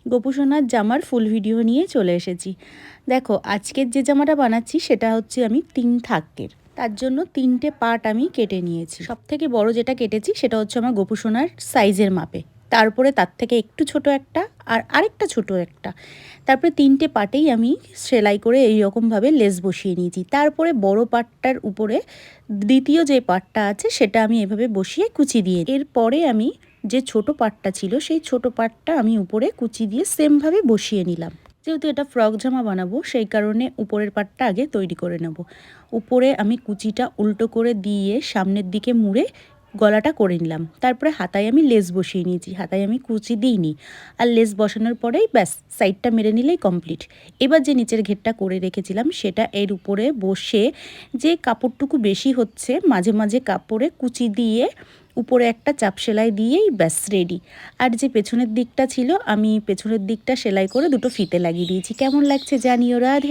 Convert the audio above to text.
গোপু সোনার জামার full video নিয়ে চলে এসেছি। দেখো আজকের যে জামাটা বানাচ্ছি সেটা হচ্ছে আমি 3 থাকের, তার জন্য 3টে পার্ট আমি কেটে নিয়েছি। সবথেকে বড় যেটা কেটেছি সেটা হচ্ছে আমার গোপু সোনার সাইজের মাপে, তারপরে তার থেকে একটু ছোট একটা আর আরেকটা ছোট একটা, তারপরে 3টে পার্টেই আমি সেলাই করে এই রকমভাবে লেস বসিয়ে নিয়েছি। তারপরে বড় পার্টটার উপরে দ্বিতীয় যে পার্টটা আছে সেটা আমি এভাবে বসিয়ে কুচি দিয়ে, এরপরে আমি যে ছোট পার্টটা ছিল সেই ছোট পার্টটা আমি উপরে কুচি দিয়ে সেমভাবে বসিয়ে নিলাম। যেহেতু এটা ফ্রক জামা বানাবো সেই কারণে উপরের পার্টটা আগে তৈরি করে নেব। উপরে আমি কুচিটা উল্টো করে দিয়ে সামনের দিকে মুড়ে গলাটা করে নিলাম। তারপরে হাতায় আমি লেস বসিয়ে নিয়েছি, হাতায় আমি কুচি দিইনি। আর লেস বসানোর পরেই ব্যাস সাইডটা মেরে নিলেই কমপ্লিট। এবার যে নিচের ঘেরটা করে রেখেছিলাম সেটা এর উপরে বসে যে কাপড়টুকু বেশি হচ্ছে মাঝে মাঝে কাপড়ে কুচি দিয়ে উপরে একটা চাপ সেলাই দিয়েই ব্যাস রেডি। আর যে পেছনের দিকটা ছিল আমি পেছনের দিকটা সেলাই করে দুটো ফিতে লাগিয়ে দিয়েছি। কেমন লাগছে জানিও। রাধে।